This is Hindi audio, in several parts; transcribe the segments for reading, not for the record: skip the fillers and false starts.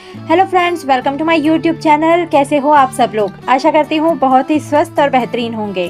Hello friends, welcome to my YouTube channel. कैसे हो आप सब लोग? आशा करती हूँ बहुत ही स्वस्थ और बेहतरीन होंगे।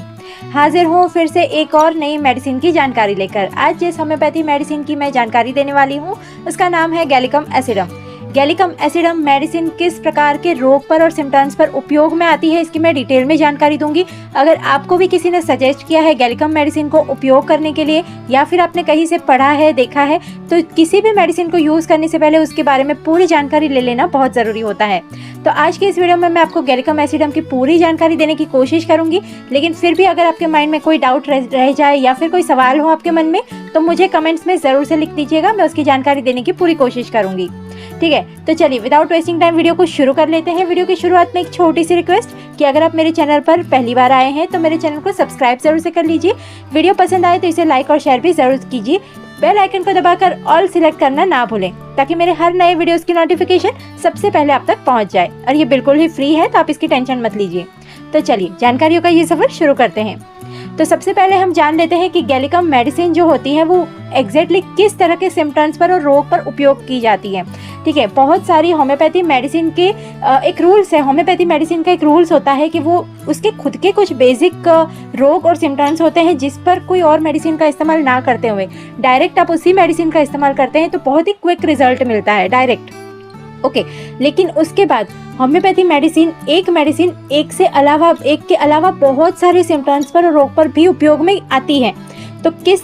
हाजिर हूँ फिर से एक और नई मेडिसिन की जानकारी लेकर। आज जिस होम्योपैथी मेडिसिन की मैं जानकारी देने वाली हूँ उसका नाम है गैलिकम एसिडम। गैलिकम एसिडम मेडिसिन किस प्रकार के रोग पर और सिम्टम्स पर उपयोग में आती है इसकी मैं डिटेल में जानकारी दूंगी। अगर आपको भी किसी ने सजेस्ट किया है गैलिकम मेडिसिन को उपयोग करने के लिए या फिर आपने कहीं से पढ़ा है, देखा है, तो किसी भी मेडिसिन को यूज़ करने से पहले उसके बारे में पूरी जानकारी ले लेना बहुत ज़रूरी होता है। तो आज के इस वीडियो में मैं आपको गैलिकम एसिडम की पूरी जानकारी देने की कोशिश करूंगी। लेकिन फिर भी अगर आपके माइंड में कोई डाउट रह जाए या फिर कोई सवाल हो आपके मन में तो मुझे कमेंट्स में ज़रूर से लिख दीजिएगा। मैं उसकी जानकारी देने की पूरी कोशिश करूंगी। ठीक है, तो चलिए विदाउट वेस्टिंग टाइम वीडियो को शुरू कर लेते हैं। वीडियो की शुरुआत में एक छोटी सी रिक्वेस्ट कि अगर आप मेरे चैनल पर पहली बार आए हैं तो मेरे चैनल को सब्सक्राइब जरूर से कर लीजिए। वीडियो पसंद आए तो इसे लाइक और शेयर भी जरूर कीजिए। बेल आइकन को दबाकर ऑल सिलेक्ट करना ना भूलें ताकि मेरे हर नए वीडियोस की नोटिफिकेशन सबसे पहले आप तक पहुंच जाए। और ये बिल्कुल ही फ्री है तो आप इसकी टेंशन मत लीजिए। तो चलिए जानकारियों का ये सफर शुरू करते हैं। तो सबसे पहले हम जान लेते हैं कि गैलिकम मेडिसिन जो होती है वो एग्जैक्टली किस तरह के सिम्टम्स पर और रोग पर उपयोग की जाती है। ठीक है, बहुत सारी होम्योपैथी मेडिसिन के एक रूल्स है। होम्योपैथी मेडिसिन का एक रूल्स होता है कि वो उसके खुद के कुछ बेसिक रोग और सिम्टम्स होते हैं जिस पर कोई और मेडिसिन का इस्तेमाल ना करते हुए डायरेक्ट आप उसी मेडिसिन का इस्तेमाल करते हैं तो बहुत ही क्विक रिजल्ट मिलता है डायरेक्ट। ओके, लेकिन उसके बाद होम्योपैथी मेडिसिन एक के अलावा बहुत सारे सिम्टम्स पर और रोग पर भी उपयोग में आती है। तो किस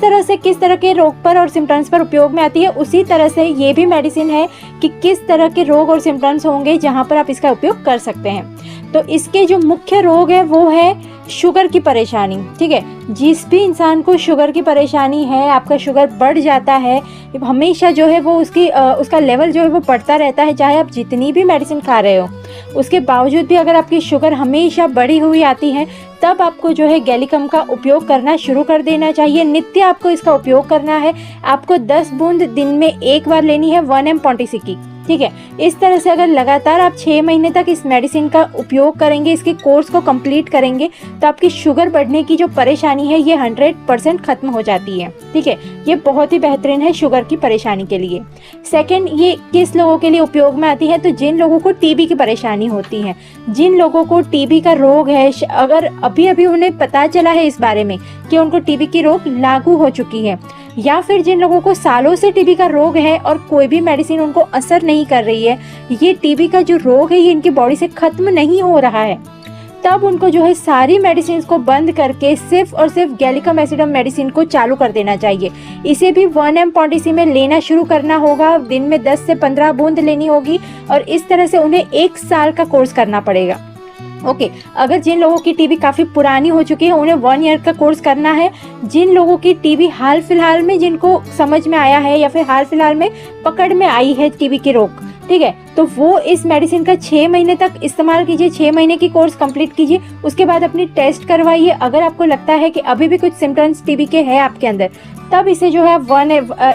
तरह के रोग पर और सिम्टम्स पर उपयोग में आती है उसी तरह से ये भी मेडिसिन है कि किस तरह के रोग और सिम्टम्स होंगे जहाँ पर आप इसका उपयोग कर सकते हैं। तो इसके जो मुख्य रोग है वो है शुगर की परेशानी। ठीक है, जिस भी इंसान को शुगर की परेशानी है, आपका शुगर बढ़ जाता है हमेशा जो है वो उसका लेवल जो है वो बढ़ता रहता है, चाहे आप जितनी भी मेडिसिन खा रहे हो उसके बावजूद भी अगर आपकी शुगर हमेशा बढ़ी हुई आती है तब आपको जो है गैलिकम का उपयोग करना शुरू कर देना चाहिए। नित्य आपको इसका उपयोग करना है। आपको 10 बूंद दिन में एक बार लेनी है 1 mg पॉन्टिसी की। ठीक है, इस तरह से अगर लगातार आप 6 महीने तक इस मेडिसिन का उपयोग करेंगे, इसके कोर्स को कंप्लीट करेंगे तो आपकी शुगर बढ़ने की जो परेशानी है ये 100% खत्म हो जाती है। ठीक है, ये बहुत ही बेहतरीन है शुगर की परेशानी के लिए। सेकंड, ये किस लोगों के लिए उपयोग में आती है? तो जिन लोगों को टीबी की परेशानी होती है, जिन लोगों को टीबी का रोग है, अगर अभी उन्हें पता चला है इस बारे में कि उनको टीबी की रोग लागू हो चुकी है, या फिर जिन लोगों को सालों से टीबी का रोग है और कोई भी मेडिसिन उनको असर नहीं कर रही है, ये टीबी का जो रोग है ये इनकी बॉडी से खत्म नहीं हो रहा है, तब उनको जो है सारी मेडिसिन को बंद करके सिर्फ और सिर्फ गैलिकम एसिडम मेडिसिन को चालू कर देना चाहिए। इसे भी 1 mg पॉन्टिसी में लेना शुरू करना होगा। दिन में 10 से 15 बूंद लेनी होगी और इस तरह से उन्हें 1 साल का कोर्स करना पड़ेगा। ओके, अगर जिन लोगों की टीबी काफ़ी पुरानी हो चुकी है उन्हें 1 ईयर का कोर्स करना है। जिन लोगों की टीबी हाल फिलहाल में जिनको समझ में आया है या फिर हाल फिलहाल में पकड़ में आई है टीबी की रोग, ठीक है, तो वो इस मेडिसिन का 6 महीने तक इस्तेमाल कीजिए। 6 महीने की कोर्स कंप्लीट कीजिए। उसके बाद अपनी टेस्ट करवाइए। अगर आपको लगता है कि अभी भी कुछ सिम्टम्स टीबी के हैं आपके अंदर तब इसे जो है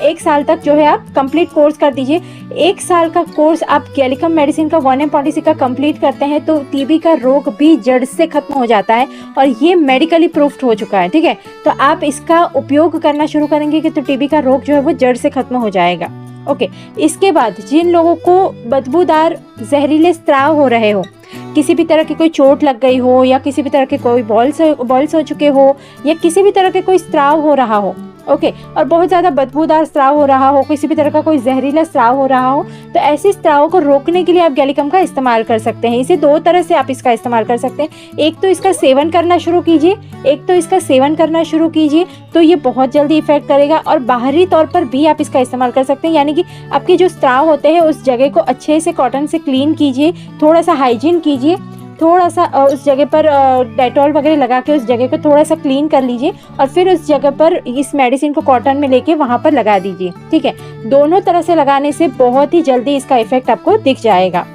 1 साल तक जो है आप कंप्लीट कोर्स कर दीजिए। 1 साल का कोर्स आप गैलिकम मेडिसिन का 1 mg पॉन्टिसी का कंप्लीट करते हैं तो टीबी का रोग भी जड़ से खत्म हो जाता है और ये मेडिकली प्रूफ्ड हो चुका है। ठीक है, तो आप इसका उपयोग करना शुरू करेंगे कि तो टीबी का रोग जो है वो जड़ से खत्म हो जाएगा। ओके, इसके बाद जिन लोगों को बदबूदार जहरीले स्राव हो रहे हो, किसी भी तरह की कोई चोट लग गई हो या किसी भी तरह के कोई बॉल्स हो चुके हो या किसी भी तरह के कोई स्राव हो रहा हो, ओके, और बहुत ज़्यादा बदबूदार स्राव हो रहा हो, किसी भी तरह का कोई जहरीला स्राव हो रहा हो, तो ऐसे स्राव को रोकने के लिए आप गैलिकम का इस्तेमाल कर सकते हैं। इसे 2 तरह से आप इसका इस्तेमाल कर सकते हैं। एक तो इसका सेवन करना शुरू कीजिए तो ये बहुत जल्दी इफेक्ट करेगा और बाहरी तौर पर भी आप इसका इस्तेमाल कर सकते हैं। यानी कि आपके जो स्राव होते हैं उस जगह को अच्छे से कॉटन से क्लीन कीजिए, थोड़ा सा हाइजीन कीजिए, थोड़ा सा उस जगह पर डेटॉल वगैरह लगा के उस जगह को थोड़ा सा क्लीन कर लीजिए और फिर उस जगह पर इस मेडिसिन को कॉटन में लेके वहाँ पर लगा दीजिए। ठीक है, दोनों तरह से लगाने से बहुत ही जल्दी इसका इफेक्ट आपको दिख जाएगा।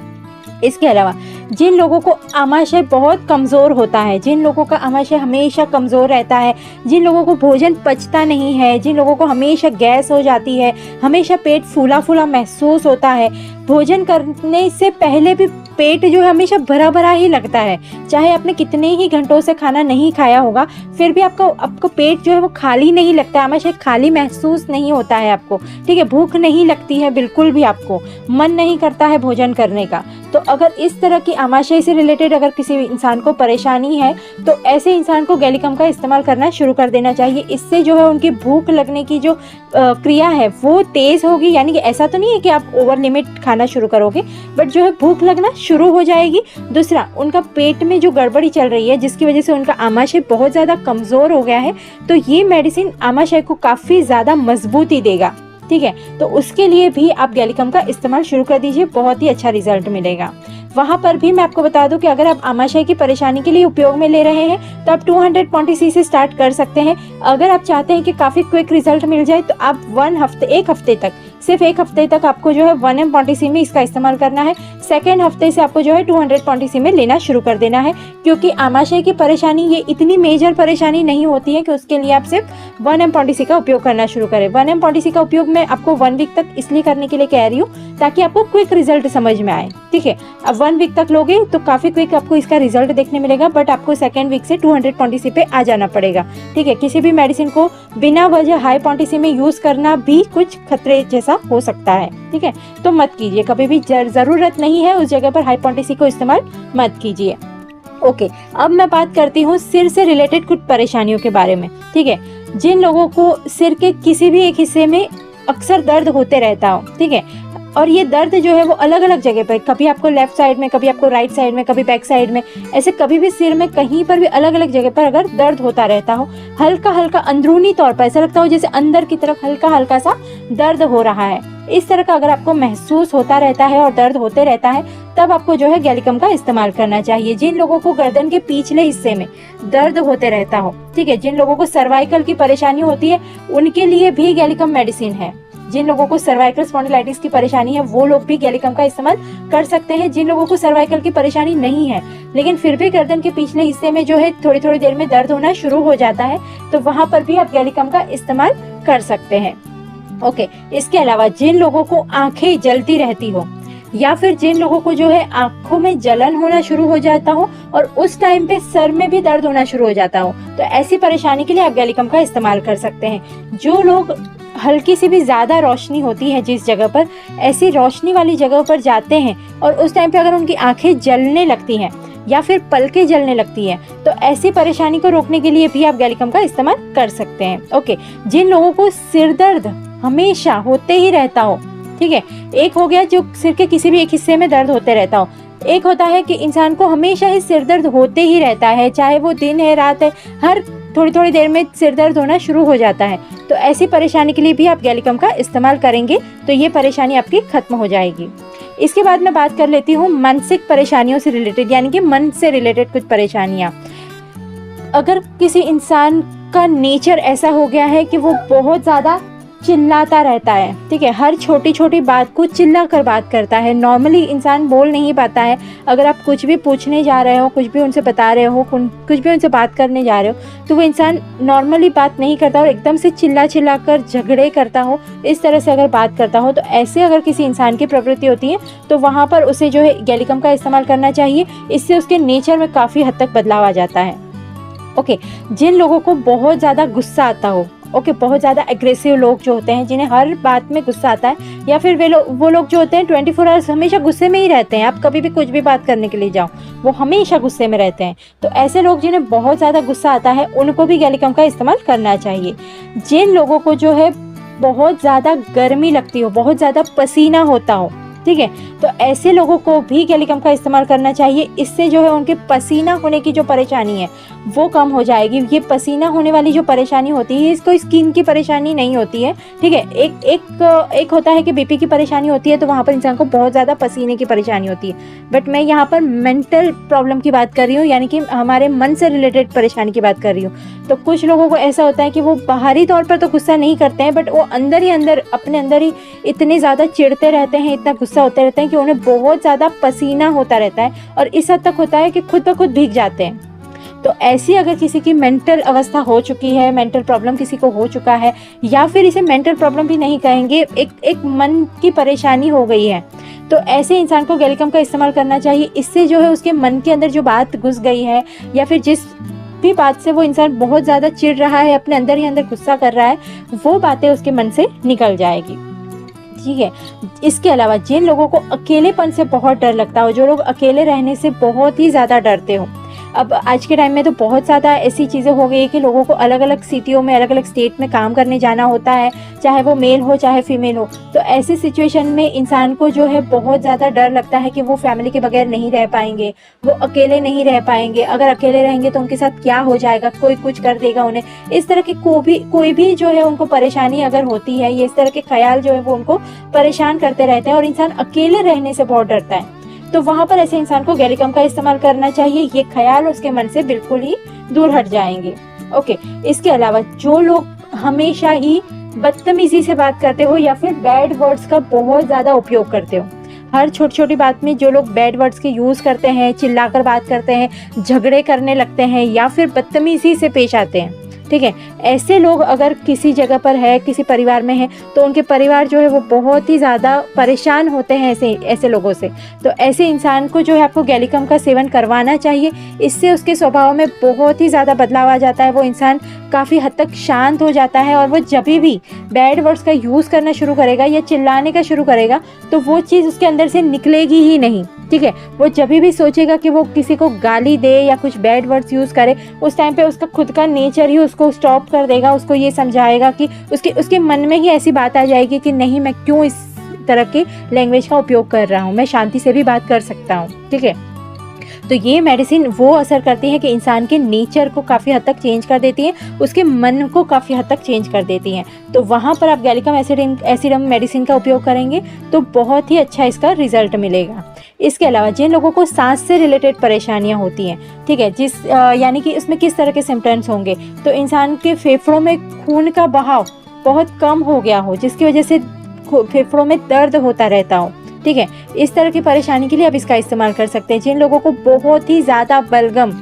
इसके अलावा जिन लोगों को आमाशय बहुत कमज़ोर होता है, जिन लोगों का आमाशय हमेशा कमज़ोर रहता है, जिन लोगों को भोजन पचता नहीं है, जिन लोगों को हमेशा गैस हो जाती है, हमेशा पेट फूला फूला महसूस होता है, भोजन करने से पहले भी पेट जो है हमेशा भरा भरा ही लगता है। चाहे आपने कितने ही घंटों से खाना नहीं खाया होगा, फिर भी आपको पेट जो है वो खाली नहीं लगता है, हमेशा खाली महसूस नहीं होता है आपको। ठीक है, भूख नहीं लगती है बिल्कुल भी, आपको मन नहीं करता है भोजन करने का। तो अगर इस तरह की आमाशय से रिलेटेड अगर किसी इंसान को परेशानी है, तो ऐसे इंसान को गैलीकम का इस्तेमाल करना शुरू कर देना चाहिए। इससे जो है उनकी भूख लगने की जो क्रिया है वो तेज़ होगी। यानी कि ऐसा तो नहीं है कि आप ओवर लिमिट खाना शुरू करोगे, बट जो है भूख लगना शुरू हो जाएगी। दूसरा, उनका पेट में जो गड़बड़ी चल रही है जिसकी वजह से उनका आमाशय बहुत ज़्यादा कमज़ोर हो गया है, तो ये मेडिसिन आमाशय को काफ़ी ज़्यादा मजबूती देगा। ठीक है, तो उसके लिए भी आप गैलीकम का इस्तेमाल शुरू कर दीजिए, बहुत ही अच्छा रिजल्ट मिलेगा। वहाँ पर भी मैं आपको बता दूं कि अगर आप आमाशय की परेशानी के लिए उपयोग में ले रहे हैं तो आप 220 से स्टार्ट कर सकते हैं। अगर आप चाहते हैं कि काफ़ी क्विक रिजल्ट मिल जाए तो आप एक हफ्ते तक, सिर्फ एक हफ्ते तक आपको जो है 1mc में इसका इस्तेमाल करना है। सेकेंड हफ्ते से आपको जो है 220 में लेना शुरू कर देना है, क्योंकि आमाशय की परेशानी ये इतनी मेजर परेशानी नहीं होती है कि उसके लिए आप सिर्फ 1mc का उपयोग करना शुरू करें। 1mc का उपयोग मैं आपको 1 वीक तक इसलिए करने के लिए कह रही हूँ ताकि आपको क्विक रिजल्ट समझ में आए। ठीक है, अब 1 वीक तक लोगे तो काफ़ी क्विक आपको इसका रिजल्ट देखने मिलेगा, बट आपको सेकेंड वीक से 220 पे आ जाना पड़ेगा। ठीक है, किसी भी मेडिसिन को बिना वजह हाई क्वांटिटी में यूज़ करना भी कुछ खतरे जैसा हो सकता है। ठीक है, तो मत कीजिए, कभी भी ज़रूरत नहीं है उस जगह पर हाई क्वांटिटी को इस्तेमाल मत कीजिए। ओके, अब मैं बात करती हूँ सिर से रिलेटेड कुछ परेशानियों के बारे में। ठीक है, जिन लोगों को सिर के किसी भी एक हिस्से में अक्सर दर्द होते रहता हो, ठीक है, और ये दर्द जो है वो अलग अलग जगह पर, कभी आपको लेफ्ट साइड में, कभी आपको राइट साइड में, कभी बैक साइड में, ऐसे कभी भी सिर में कहीं पर भी अलग अलग जगह पर अगर दर्द होता रहता हो, हल्का हल्का अंदरूनी तौर पर ऐसा लगता हो जैसे अंदर की तरफ हल्का हल्का सा दर्द हो रहा है, इस तरह का अगर आपको महसूस होता रहता है और दर्द होते रहता है, तब आपको जो है गैलीकम का इस्तेमाल करना चाहिए। जिन लोगों को गर्दन के पिछले हिस्से में दर्द होते रहता हो, ठीक है, जिन लोगों को सर्वाइकल की परेशानी होती है, उनके लिए भी गैलीकम मेडिसिन है। जिन लोगों को सर्वाइकल स्पॉन्डिलाइटिस की परेशानी है वो लोग भी गैलीकम का इस्तेमाल कर सकते हैं। जिन लोगों को सर्वाइकल की परेशानी नहीं है लेकिन फिर भी गर्दन के पिछले हिस्से में जो है थोड़ी थोड़ी देर में दर्द होना शुरू हो जाता है, तो वहां पर भी आप गैलीकम का इस्तेमाल कर सकते हैं। ओके, इसके अलावा जिन लोगों को आंखें जलती रहती हो, या फिर जिन लोगों को जो है आंखों में जलन होना शुरू हो जाता हो और उस टाइम पे सर में भी दर्द होना शुरू हो जाता हो, तो ऐसी परेशानी के लिए आप गैलीकम का इस्तेमाल कर सकते हैं। जो लोग हल्की सी भी ज़्यादा रोशनी होती है जिस जगह पर, ऐसी रोशनी वाली जगह पर जाते हैं और उस टाइम पे अगर उनकी आंखें जलने लगती हैं या फिर पलकें जलने लगती हैं, तो ऐसी परेशानी को रोकने के लिए भी आप गैलीकम का इस्तेमाल कर सकते हैं। ओके, जिन लोगों को सिर दर्द हमेशा होते ही रहता हो, ठीक है, एक हो गया जो सिर के किसी भी एक हिस्से में दर्द होते रहता हो, एक होता है कि इंसान को हमेशा ही सिर दर्द होते ही रहता है, चाहे वो दिन है रात है, हर थोड़ी थोड़ी देर में सिर दर्द होना शुरू हो जाता है, तो ऐसी परेशानी के लिए भी आप गैलीकम का इस्तेमाल करेंगे तो ये परेशानी आपकी खत्म हो जाएगी। इसके बाद मैं बात कर लेती हूँ मानसिक परेशानियों से रिलेटेड, यानी कि मन से रिलेटेड कुछ परेशानियाँ। अगर किसी इंसान का नेचर ऐसा हो गया है कि वो बहुत ज़्यादा चिल्लाता रहता है, ठीक है, हर छोटी छोटी बात को चिल्ला कर बात करता है, नॉर्मली इंसान बोल नहीं पाता है। अगर आप कुछ भी पूछने जा रहे हो, कुछ भी उनसे बता रहे हो, कुछ भी उनसे बात करने जा रहे हो, तो वो इंसान नॉर्मली बात नहीं करता और एकदम से चिल्ला चिल्ला कर झगड़े करता हो, इस तरह से अगर बात करता हो, तो ऐसे अगर किसी इंसान की प्रवृत्ति होती है तो वहाँ पर उसे जो है गैलीकम का इस्तेमाल करना चाहिए। इससे उसके नेचर में काफ़ी हद तक बदलाव आ जाता है। ओके, जिन लोगों को बहुत ज़्यादा गुस्सा आता हो, ओके, बहुत ज़्यादा एग्रेसिव लोग जो होते हैं, जिन्हें हर बात में गुस्सा आता है, या फिर वो लोग जो होते हैं 24 आवर्स हमेशा गुस्से में ही रहते हैं, आप कभी भी कुछ भी बात करने के लिए जाओ वो हमेशा गुस्से में रहते हैं, तो ऐसे लोग जिन्हें बहुत ज़्यादा गुस्सा आता है उनको भी गैलीकम का इस्तेमाल करना चाहिए। जिन लोगों को जो है बहुत ज़्यादा गर्मी लगती हो, बहुत ज़्यादा पसीना होता हो, ठीक है, तो ऐसे लोगों को भी गैलीकम का इस्तेमाल करना चाहिए। इससे जो है उनके पसीना होने की जो परेशानी है वो कम हो जाएगी। ये पसीना होने वाली जो परेशानी होती है इसको स्किन की परेशानी नहीं होती है, ठीक है। एक होता है कि बीपी की परेशानी होती है तो वहाँ पर इंसान को बहुत ज़्यादा पसीने की परेशानी होती है, बट मैं यहाँ पर मेंटल प्रॉब्लम की बात कर रही हूँ, यानी कि हमारे मन से रिलेटेड परेशानी की बात कर रही हूँ। तो कुछ लोगों को ऐसा होता है कि वो बाहरी तौर पर तो गुस्सा नहीं करते हैं, बट वो अंदर ही अंदर अपने अंदर ही इतने ज़्यादा चिढ़ते रहते हैं, इतना गुस्सा होते रहते हैं कि उन्हें बहुत ज़्यादा पसीना होता रहता है और इस हद तक होता है कि खुद ब खुद भीग जाते हैं। तो ऐसी अगर किसी की मेंटल अवस्था हो चुकी है, मेंटल प्रॉब्लम किसी को हो चुका है, या फिर इसे मेंटल प्रॉब्लम भी नहीं कहेंगे, एक मन की परेशानी हो गई है, तो ऐसे इंसान को गैलिकम का इस्तेमाल करना चाहिए। इससे जो है उसके मन के अंदर जो बात घुस गई है, या फिर जिस भी बात से वो इंसान बहुत ज़्यादा चिढ़ रहा है, अपने अंदर ही अंदर गुस्सा कर रहा है, वो बातें उसके मन से निकल जाएगी। ठीक है। इसके अलावा जिन लोगों को अकेलेपन से बहुत डर लगता हो, जो लोग अकेले रहने से बहुत ही ज़्यादा डरते हो, अब आज के टाइम में तो बहुत ज़्यादा ऐसी चीज़ें हो गई है कि लोगों को अलग अलग सिटियों में, अलग अलग स्टेट में काम करने जाना होता है, चाहे वो मेल हो चाहे फीमेल हो। तो ऐसी सिचुएशन में इंसान को जो है बहुत ज़्यादा डर लगता है कि वो फैमिली के बगैर नहीं रह पाएंगे, वो अकेले नहीं रह पाएंगे, अगर अकेले रहेंगे तो उनके साथ क्या हो जाएगा, कोई कुछ कर देगा उन्हें। इस तरह की कोई भी जो है उनको परेशानी अगर होती है, ये इस तरह के ख्याल जो है वो उनको परेशान करते रहते हैं और इंसान अकेले रहने से बहुत डरता है। तो वहाँ पर ऐसे इंसान को गैलिकम का इस्तेमाल करना चाहिए, ये ख्याल उसके मन से बिल्कुल ही दूर हट जाएंगे। ओके। इसके अलावा जो लोग हमेशा ही बदतमीजी से बात करते हो या फिर बैड वर्ड्स का बहुत ज़्यादा उपयोग करते हो, हर छोटी छोटी बात में जो लोग बैड वर्ड्स के यूज़ करते हैं, चिल्लाकर बात करते हैं, झगड़े करने लगते हैं या फिर बदतमीजी से पेश आते हैं, ठीक है, ऐसे लोग अगर किसी जगह पर है, किसी परिवार में है, तो उनके परिवार जो है वो बहुत ही ज़्यादा परेशान होते हैं ऐसे लोगों से। तो ऐसे इंसान को जो है आपको गैलिकम का सेवन करवाना चाहिए। इससे उसके स्वभाव में बहुत ही ज़्यादा बदलाव आ जाता है, वो इंसान काफ़ी हद तक शांत हो जाता है और वो जब भी बैड वर्ड्स का यूज़ करना शुरू करेगा या चिल्लाने का शुरू करेगा तो वो चीज़ उसके अंदर से निकलेगी ही नहीं। ठीक है। वो जब भी सोचेगा कि वो किसी को गाली दे या कुछ बैड वर्ड्स यूज़ करे, उस टाइम पे उसका खुद का नेचर ही उसको स्टॉप कर देगा, उसको ये समझाएगा कि उसके मन में ही ऐसी बात आ जाएगी कि नहीं, मैं क्यों इस तरह की लैंग्वेज का उपयोग कर रहा हूँ, मैं शांति से भी बात कर सकता हूँ। ठीक है। तो ये मेडिसिन वो असर करती है कि इंसान के नेचर को काफ़ी हद तक चेंज कर देती है, उसके मन को काफ़ी हद तक चेंज कर देती हैं। तो वहाँ पर आप गैलिकम एसिडम मेडिसिन का उपयोग करेंगे तो बहुत ही अच्छा इसका रिजल्ट मिलेगा। इसके अलावा जिन लोगों को सांस से रिलेटेड परेशानियाँ होती हैं, ठीक है, यानी कि उसमें किस तरह के सिम्टम्स होंगे, तो इंसान के फेफड़ों में खून का बहाव बहुत कम हो गया हो, जिसकी वजह से फेफड़ों में दर्द होता रहता हो। ठीक है। इस तरह की परेशानी के लिए आप इसका इस्तेमाल कर सकते हैं। जिन लोगों को बहुत ही ज़्यादा बलगम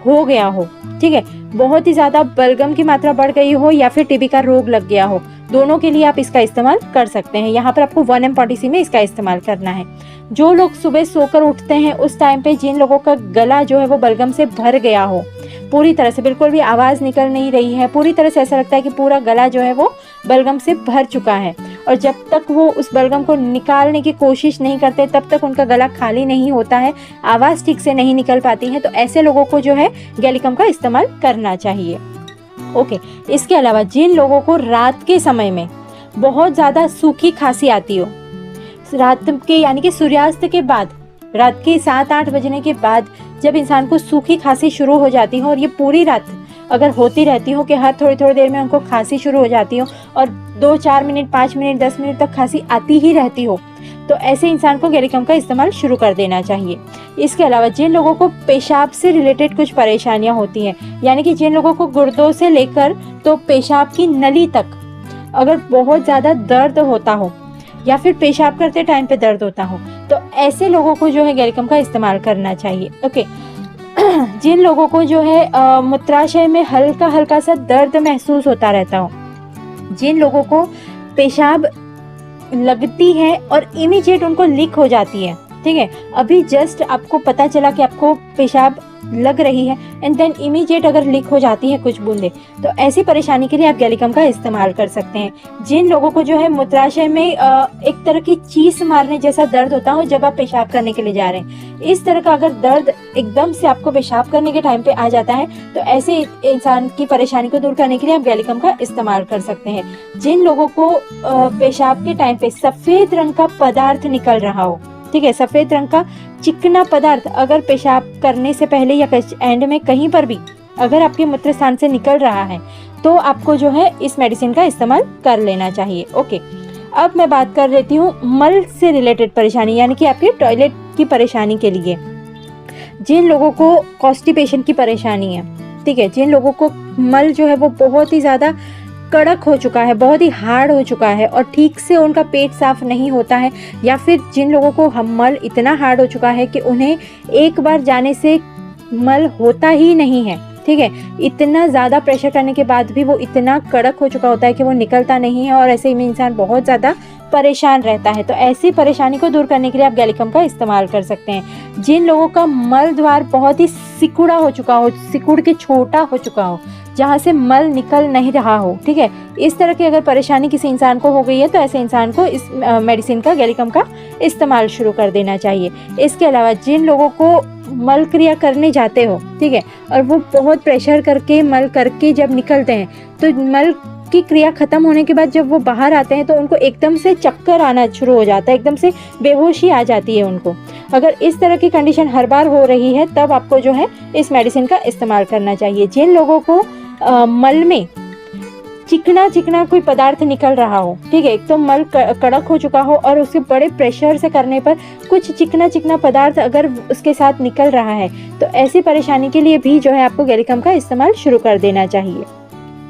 हो गया हो, ठीक है, बहुत ही ज़्यादा बलगम की मात्रा बढ़ गई हो या फिर टीबी का रोग लग गया हो, दोनों के लिए आप इसका इस्तेमाल कर सकते हैं। यहाँ पर आपको 1 mPOTC में इसका इस्तेमाल करना है। जो लोग सुबह सोकर उठते हैं उस टाइम पे जिन लोगों का गला जो है वो बलगम से भर गया हो, पूरी तरह से बिल्कुल भी आवाज़ निकल नहीं रही है, पूरी तरह से ऐसा लगता है कि पूरा गला जो है वो बलगम से भर चुका है, और जब तक वो उस बलगम को निकालने की कोशिश नहीं करते तब तक उनका गला खाली नहीं होता है, आवाज़ ठीक से नहीं निकल पाती है, तो ऐसे लोगों को जो है गैलिकम का इस्तेमाल करना चाहिए। ओके। इसके अलावा जिन लोगों को रात के समय में बहुत ज़्यादा सूखी खांसी आती हो, रात के यानी कि सूर्यास्त के बाद, रात के 7-8 बजने के बाद जब इंसान को सूखी खांसी शुरू हो जाती हो और ये पूरी रात अगर होती रहती हो कि हर थोड़ी थोड़ी देर में उनको खांसी शुरू हो जाती हो और 2-4 मिनट 5 मिनट 10 मिनट तक खांसी आती ही रहती हो, तो ऐसे इंसान को गैलिकम का इस्तेमाल शुरू कर देना चाहिए। इसके अलावा जिन लोगों को पेशाब से रिलेटेड कुछ परेशानियां होती हैं, यानी कि जिन लोगों को गुर्दों से लेकर तो पेशाब की नली तक अगर बहुत ज़्यादा दर्द होता हो या फिर पेशाब करते टाइम पे दर्द होता हो, तो ऐसे लोगों को जो है गैलिकम का इस्तेमाल करना चाहिए। ओके। जिन लोगों को जो है मूत्राशय में हल्का हल्का सा दर्द महसूस होता रहता हो, जिन लोगों को पेशाब लगती है और इमीडिएट उनको लीक हो जाती है, ठीक है, अभी जस्ट आपको पता चला कि आपको पेशाब लग रही है एंड देन इमीडिएट अगर लीक हो जाती है कुछ बूंदे, तो ऐसी परेशानी के लिए आप गैलिकम का इस्तेमाल कर सकते हैं। जिन लोगों को जो है मूत्राशय में एक तरह की चीस मारने जैसा दर्द होता हो जब आप पेशाब करने के लिए जा रहे हैं, इस तरह का अगर दर्द एकदम से आपको पेशाब करने के टाइम पे आ जाता है, तो ऐसे इंसान की परेशानी को दूर करने के लिए आप गैलिकम का इस्तेमाल कर सकते हैं। जिन लोगों को पेशाब के टाइम पे सफेद रंग का पदार्थ निकल रहा हो, ठीक है, सफेद रंग का चिकना पदार्थ अगर पेशाब करने से पहले या एंड में कहीं पर भी अगर आपके मूत्र स्थान से निकल रहा है, तो आपको जो है इस मेडिसिन का इस्तेमाल कर लेना चाहिए। ओके। अब मैं बात कर लेती हूँ मल से रिलेटेड परेशानी, यानी कि आपके टॉयलेट की परेशानी के लिए। जिन लोगों को कॉन्स्टिपेशन की परेशानी है, ठीक है, जिन लोगों को मल जो है वो बहुत ही ज़्यादा कड़क हो चुका है, बहुत ही हार्ड हो चुका है और ठीक से उनका पेट साफ नहीं होता है, या फिर जिन लोगों को मल इतना हार्ड हो चुका है कि उन्हें एक बार जाने से मल होता ही नहीं है, ठीक है। इतना ज़्यादा प्रेशर करने के बाद भी वो इतना कड़क हो चुका होता है कि वो निकलता नहीं है और ऐसे में इंसान बहुत ज़्यादा परेशान रहता है। तो ऐसी परेशानी को दूर करने के लिए आप गैलिकम का इस्तेमाल कर सकते हैं। जिन लोगों का मल द्वार बहुत ही सिकुड़ा हो चुका हो, सिकुड़ के छोटा हो चुका हो, जहाँ से मल निकल नहीं रहा हो, ठीक है, इस तरह की अगर परेशानी किसी इंसान को हो गई है तो ऐसे इंसान को इस मेडिसिन का, गैलिकम का इस्तेमाल शुरू कर देना चाहिए। इसके अलावा जिन लोगों को मल क्रिया करने जाते हो, ठीक है, और वो बहुत प्रेशर करके मल करके जब निकलते हैं तो मल की क्रिया खत्म होने के बाद जब वो बाहर आते हैं तो उनको एकदम से चक्कर आना शुरू हो जाता है, एकदम से बेहोशी आ जाती है उनको। अगर इस तरह की कंडीशन हर बार हो रही है तब आपको जो है इस मेडिसिन का इस्तेमाल करना चाहिए। जिन लोगों को मल में चिकना चिकना कोई पदार्थ निकल रहा हो, ठीक है, एक तो मल कड़क हो चुका हो और उसके बड़े प्रेशर से करने पर कुछ चिकना चिकना पदार्थ अगर उसके साथ निकल रहा है तो ऐसी परेशानी के लिए भी जो है आपको गैलिकम का इस्तेमाल शुरू कर देना चाहिए।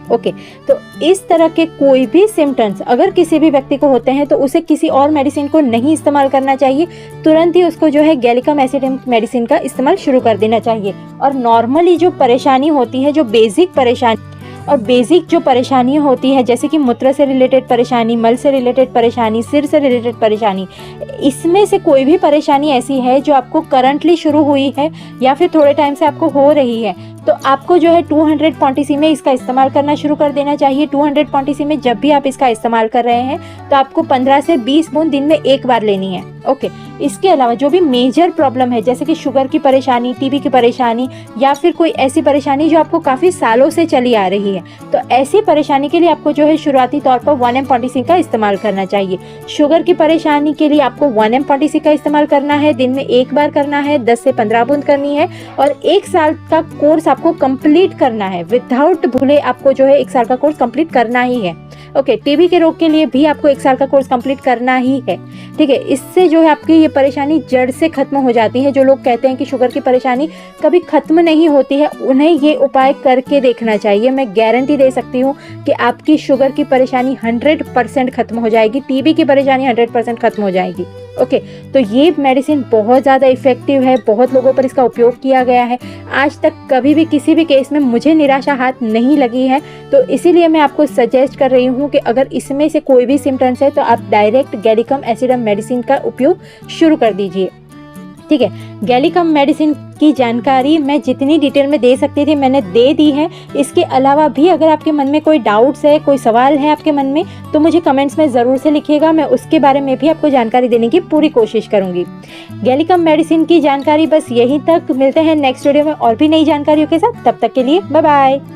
ओके, तो इस तरह के कोई भी सिम्टम्स अगर किसी भी व्यक्ति को होते हैं तो उसे किसी और मेडिसिन को नहीं इस्तेमाल करना चाहिए, तुरंत ही उसको जो है गैलिकम एसिड मेडिसिन का इस्तेमाल शुरू कर देना चाहिए। और नॉर्मली जो परेशानी होती है, जो बेसिक जो परेशानी होती है, जैसे कि मूत्र से रिलेटेड परेशानी, मल से रिलेटेड परेशानी, सिर से रिलेटेड परेशानी, इसमें से कोई भी परेशानी ऐसी है जो आपको करंटली शुरू हुई है या फिर थोड़े टाइम से आपको हो रही है, तो आपको जो है 200 पॉन्टीसी में इसका इस्तेमाल करना शुरू कर देना चाहिए। 200 पॉन्टीसी में जब भी आप इसका इस्तेमाल कर रहे हैं तो आपको 15 से 20 बूंद दिन में एक बार लेनी है। ओके, इसके अलावा जो भी मेजर प्रॉब्लम है, जैसे कि शुगर की परेशानी, टीबी की परेशानी या फिर कोई ऐसी परेशानी जो आपको काफ़ी सालों से चली आ रही है, तो ऐसी परेशानी के लिए आपको जो है शुरुआती तौर पर 1 पॉन्टीसी का इस्तेमाल करना चाहिए। शुगर की परेशानी के लिए आपको 1 पॉन्टीसी का इस्तेमाल करना है, दिन में एक बार करना है, 10 से 15 बूंद करनी है और 1 साल का कोर्स आपको कंप्लीट करना है। विदाउट भूले आपको जो है 1 साल का कोर्स कंप्लीट करना ही है। ओके, टीबी के रोग के लिए भी आपको 1 साल का कोर्स कंप्लीट करना ही है, ठीक है। इससे जो है आपकी ये परेशानी जड़ से खत्म हो जाती है। जो लोग कहते हैं कि शुगर की परेशानी कभी खत्म नहीं होती है, उन्हें ये उपाय करके देखना चाहिए। मैं गारंटी दे सकती हूँ कि आपकी शुगर की परेशानी 100% खत्म हो जाएगी, टीबी की परेशानी 100% खत्म हो जाएगी। ओके, तो ये मेडिसिन बहुत ज़्यादा इफ़ेक्टिव है, बहुत लोगों पर इसका उपयोग किया गया है। आज तक कभी भी किसी भी केस में मुझे निराशा हाथ नहीं लगी है, तो इसीलिए मैं आपको सजेस्ट कर रही हूँ कि अगर इसमें से कोई भी सिम्टम्स है तो आप डायरेक्ट गैलिकम एसिडम मेडिसिन का उपयोग शुरू कर दीजिए, ठीक है। गैलिकम मेडिसिन की जानकारी मैं जितनी डिटेल में दे सकती थी मैंने दे दी है। इसके अलावा भी अगर आपके मन में कोई डाउट्स है, कोई सवाल है आपके मन में, तो मुझे कमेंट्स में ज़रूर से लिखिएगा। मैं उसके बारे में भी आपको जानकारी देने की पूरी कोशिश करूँगी। गैलिकम मेडिसिन की जानकारी बस यहीं तक। मिलते हैं नेक्स्ट वीडियो में और भी नई जानकारियों के साथ। तब तक के लिए बाय बाय।